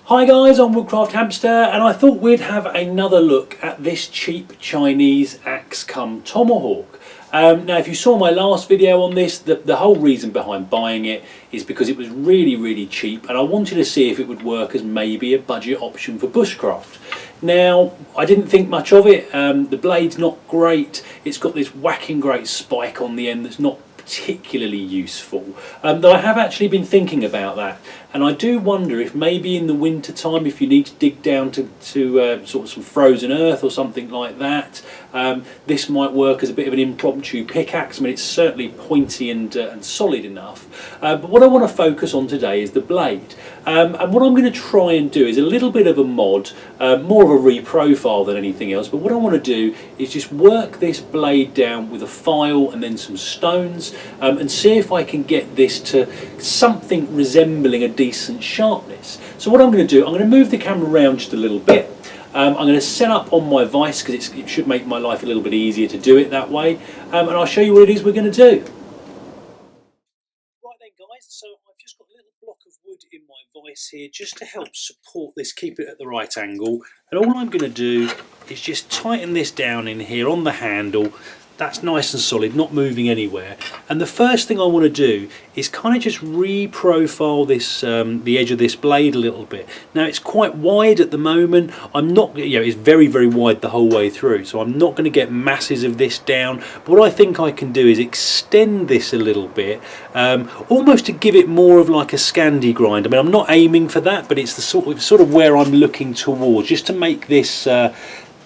Hi guys, I'm Woodcraft Hamster, and I thought we'd have another look at this cheap Chinese axe come tomahawk. Now if you saw my last video on this, the whole reason behind buying it is because it was really cheap and I wanted to see if it would work as maybe a budget option for bushcraft. Now I didn't think much of it. The blade's not great, it's got this whacking great spike on the end that's not particularly useful, though I have actually been thinking about that, and I do wonder if maybe in the winter time, if you need to dig down to sort of some frozen earth or something like that, this might work as a bit of an impromptu pickaxe. I mean, it's certainly pointy and solid enough, but what I want to focus on today is the blade, and what I'm going to try and do is a little bit of a mod, more of a reprofile than anything else, but what I want to do is just work this blade down with a file and then some stones, and see if I can get this to something resembling a decent sharpness. So what I'm going to do, I'm going to move the camera around just a little bit. I'm going to set up on my vise because it should make my life a little bit easier to do it that way, and I'll show you what it is we're going to do. Right then guys, so I've just got a little block of wood in my vise here just to help support this, keep it at the right angle, and all I'm going to do is just tighten this down in here on the handle. That's nice and solid, not moving anywhere. And the first thing I want to do is kind of just re-profile this, the edge of this blade a little bit. Now it's quite wide at the moment. I'm not, it's very wide the whole way through, so I'm not going to get masses of this down. But what I think I can do is extend this a little bit, almost to give it more of like a Scandi grind. I mean, I'm not aiming for that, but it's the sort of where I'm looking towards, just to make this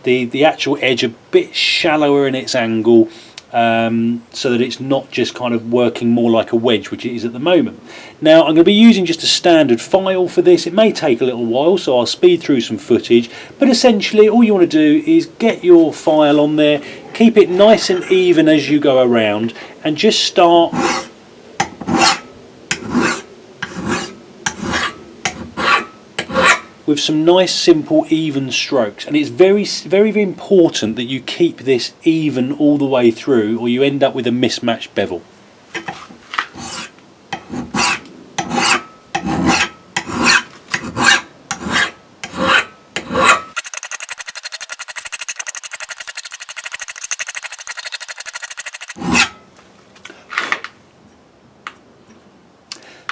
the actual edge a bit shallower in its angle, so that it's not just kind of working more like a wedge, which it is at the moment. Now I'm going to be using just a standard file for this. It may take a little while, so I'll speed through some footage, but essentially all you want to do is get your file on there, keep it nice and even as you go around, and just start with some nice simple even strokes. And it's very important that you keep this even all the way through, or you end up with a mismatched bevel.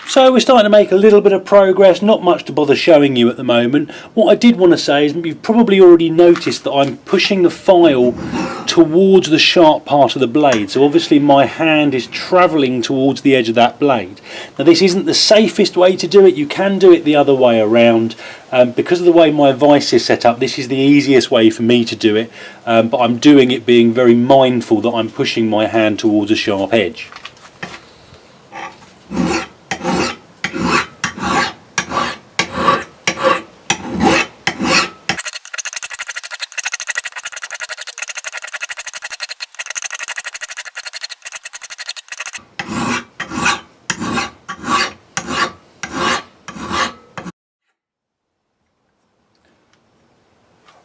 So we're starting to make a little bit of progress, not much to bother showing you at the moment. What I did want to say is you've probably already noticed that I'm pushing the file towards the sharp part of the blade. So obviously my hand is travelling towards the edge of that blade. Now this isn't the safest way to do it. You can do it the other way around. Because of the way my vise is set up, this is the easiest way for me to do it. But I'm doing it being very mindful that I'm pushing my hand towards a sharp edge.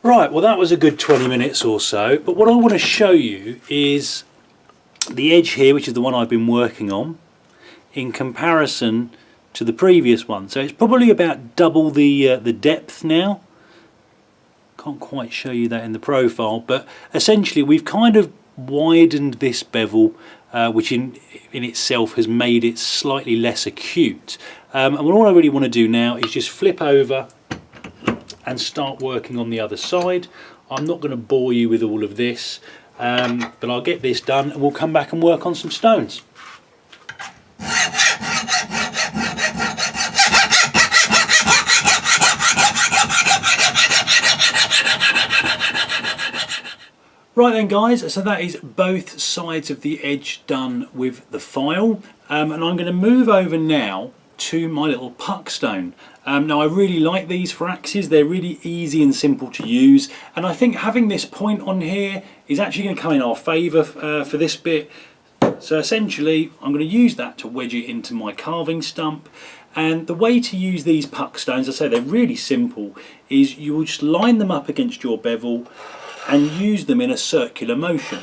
Right, well that was a good 20 minutes or so, but what I want to show you is the edge here, which is the one I've been working on, in comparison to the previous one. So it's probably about double the depth now. Can't quite show you that in the profile, but essentially we've kind of widened this bevel, which in itself has made it slightly less acute. And all I really want to do now is just flip over and start working on the other side. I'm not going to bore you with all of this, but I'll get this done and we'll come back and work on some stones. Right then guys, so that is both sides of the edge done with the file, and I'm going to move over now to my little puck stone. Now I really like these for axes. They're really easy and simple to use, and I think having this point on here is actually going to come in our favour for this bit. So essentially I'm going to use that to wedge it into my carving stump. And the way to use these puck stones, I say they're really simple, is you will just line them up against your bevel and use them in a circular motion.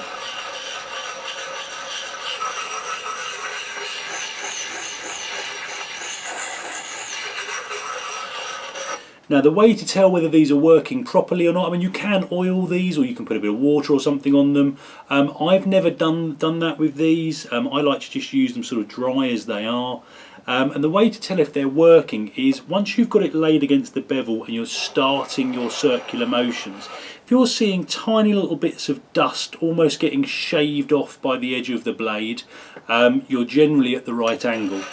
Now the way to tell whether these are working properly or not, I mean, you can oil these or you can put a bit of water or something on them. I've never done that with these. I like to just use them sort of dry as they are. And the way to tell if they're working is once you've got it laid against the bevel and you're starting your circular motions, if you're seeing tiny little bits of dust almost getting shaved off by the edge of the blade, you're generally at the right angle.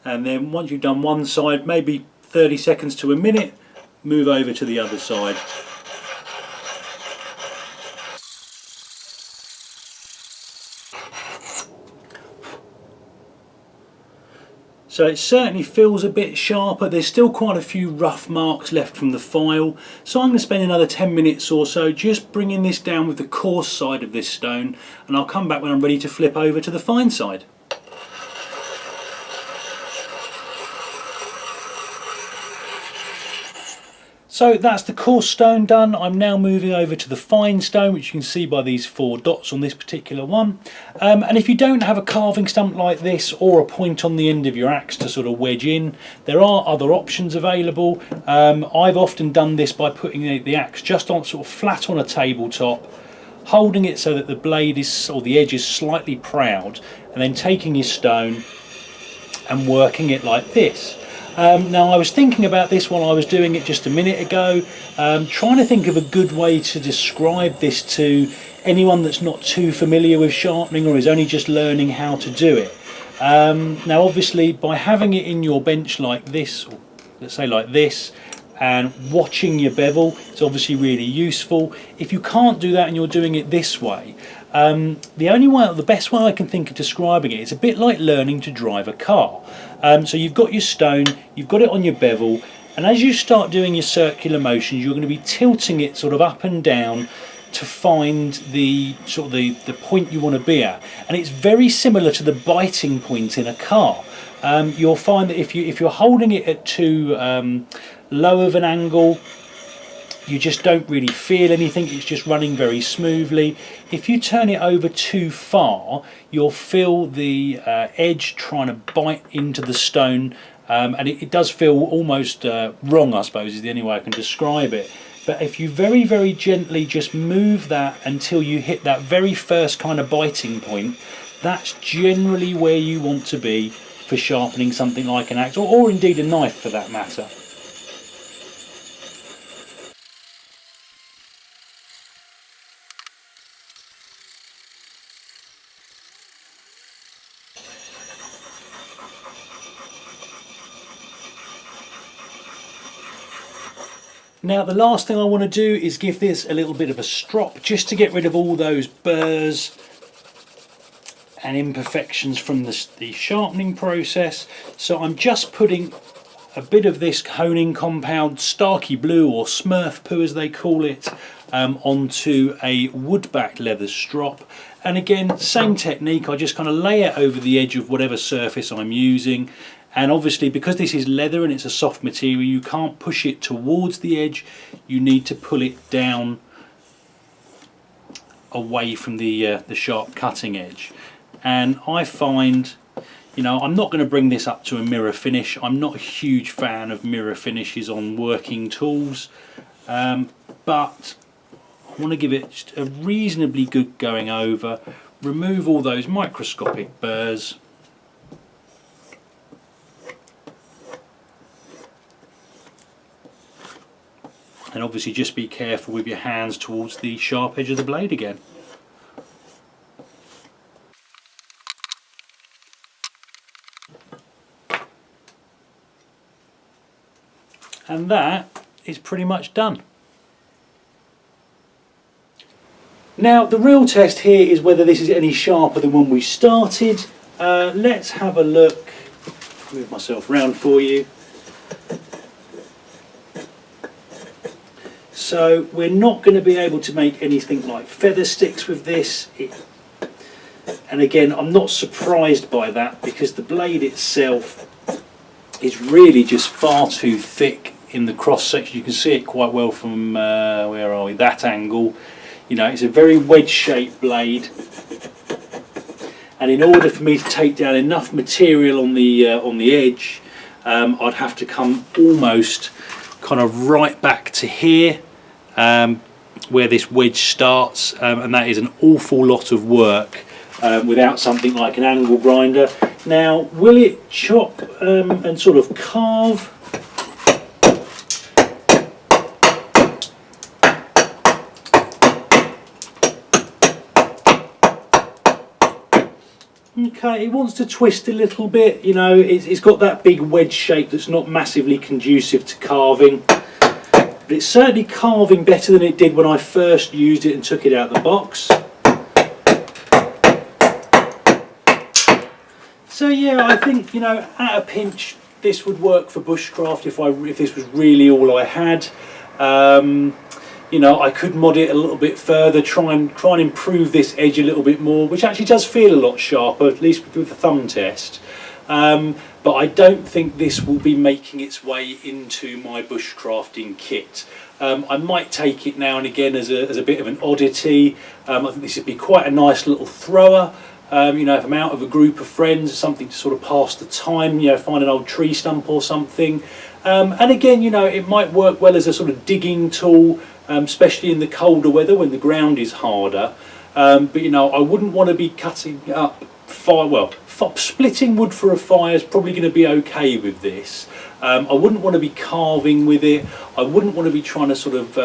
And then once you've done one side, maybe 30 seconds to a minute, move over to the other side. So it certainly feels a bit sharper. There's still quite a few rough marks left from the file. So I'm going to spend another 10 minutes or so just bringing this down with the coarse side of this stone, and I'll come back when I'm ready to flip over to the fine side. So that's the coarse stone done. I'm now moving over to the fine stone, which you can see by these 4 dots on this particular one. And if you don't have a carving stump like this or a point on the end of your axe to sort of wedge in, there are other options available. I've often done this by putting the axe just on sort of flat on a tabletop, holding it so that the blade is, or the edge is slightly proud, and then taking your stone and working it like this. Now I was thinking about this while I was doing it just a minute ago, trying to think of a good way to describe this to anyone that's not too familiar with sharpening or is only just learning how to do it. Now obviously by having it in your bench like this, or let's say like this, and watching your bevel, it's obviously really useful. If you can't do that and you're doing it this way, the best way I can think of describing it is a bit like learning to drive a car. So you've got your stone, you've got it on your bevel, and as you start doing your circular motions, you're going to be tilting it sort of up and down to find the sort of the point you want to be at. And it's very similar to the biting point in a car. You'll find that if you're holding it at too low of an angle, you just don't really feel anything, it's just running very smoothly. If you turn it over too far, you'll feel the edge trying to bite into the stone, and it does feel almost wrong, I suppose is the only way I can describe it. But if you very, very gently just move that until you hit that very first kind of biting point, that's generally where you want to be for sharpening something like an axe, or indeed a knife for that matter. Now the last thing I want to do is give this a little bit of a strop just to get rid of all those burrs and imperfections from the sharpening process. So I'm just putting a bit of this honing compound, Starkey Blue or Smurf Poo as they call it, onto a wood-backed leather strop. And again, same technique, I just kind of lay it over the edge of whatever surface I'm using. And obviously because this is leather and it's a soft material, you can't push it towards the edge, you need to pull it down away from the sharp cutting edge. And I find, you know, I'm not going to bring this up to a mirror finish. I'm not a huge fan of mirror finishes on working tools, but I want to give it just a reasonably good going over, remove all those microscopic burrs, and obviously just be careful with your hands towards the sharp edge of the blade again. And that is pretty much done. Now the real test here is whether this is any sharper than when we started. Let's have a look. Move myself round for you. So we're not going to be able to make anything like feather sticks with this. And again, I'm not surprised by that because the blade itself is really just far too thick in the cross section. You can see it quite well from where are we, that angle. You know, it's a very wedge shaped blade, and in order for me to take down enough material on the edge, I'd have to come almost kind of right back to here, where this wedge starts, and that is an awful lot of work without something like an angle grinder. Now, will it chop and sort of carve? Okay, it wants to twist a little bit, you know, it's got that big wedge shape that's not massively conducive to carving. But it's certainly carving better than it did when I first used it and took it out of the box. So yeah, I think, you know, at a pinch this would work for bushcraft if this was really all I had. You know, I could mod it a little bit further, try and improve this edge a little bit more, which actually does feel a lot sharper, at least with the thumb test. But I don't think this will be making its way into my bushcrafting kit. I might take it now and again as a bit of an oddity. I think this would be quite a nice little thrower. You know, if I'm out of a group of friends, something to sort of pass the time, you know, find an old tree stump or something. And again, you know, it might work well as a sort of digging tool, especially in the colder weather when the ground is harder. But you know, I wouldn't want to be cutting up splitting wood for a fire is probably going to be okay with this. I wouldn't want to be carving with it. I wouldn't want to be trying to sort of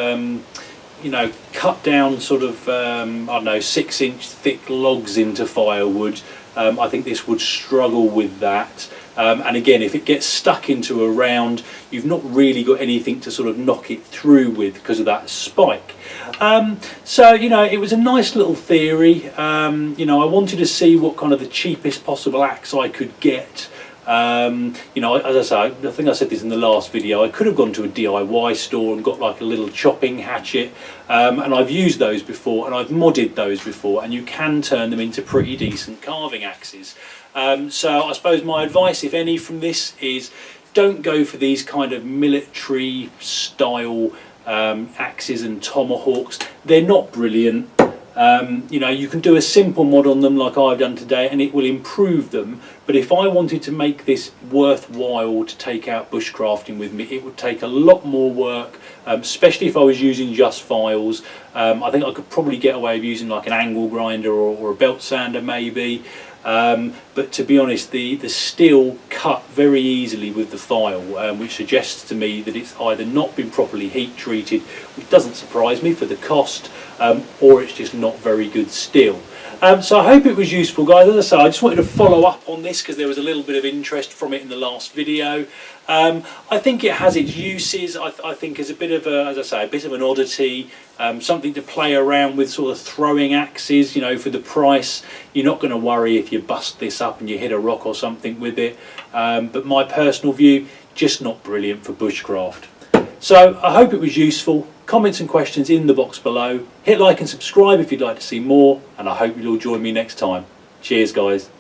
you know, cut down sort of I don't know, 6-inch thick logs into firewood. I think this would struggle with that. And again, if it gets stuck into a round, you've not really got anything to sort of knock it through with because of that spike. So, you know, it was a nice little theory. You know, I wanted to see what kind of the cheapest possible axe I could get. You know, as I say, I think I said this in the last video, I could have gone to a DIY store and got like a little chopping hatchet, and I've used those before and I've modded those before, and you can turn them into pretty decent carving axes. So I suppose my advice, if any, from this is don't go for these kind of military style axes and tomahawks. They're not brilliant. You know, you can do a simple mod on them like I've done today and it will improve them, but if I wanted to make this worthwhile to take out bushcrafting with me, it would take a lot more work, especially if I was using just files. I think I could probably get away with using like an angle grinder or a belt sander maybe, but to be honest, the steel cut very easily with the file, which suggests to me that it's either not been properly heat treated, which doesn't surprise me for the cost, or it's just not very good steel. So I hope it was useful, guys. As I say, I just wanted to follow up on this because there was a little bit of interest from it in the last video. I think it has its uses. I think it's a bit of a, as I say, a bit of an oddity, something to play around with, sort of throwing axes. You know, for the price, you're not going to worry if you bust this up and you hit a rock or something with it. But my personal view, just not brilliant for bushcraft. So I hope it was useful. Comments and questions in the box below. Hit like and subscribe if you'd like to see more, and I hope you'll all join me next time. Cheers, guys.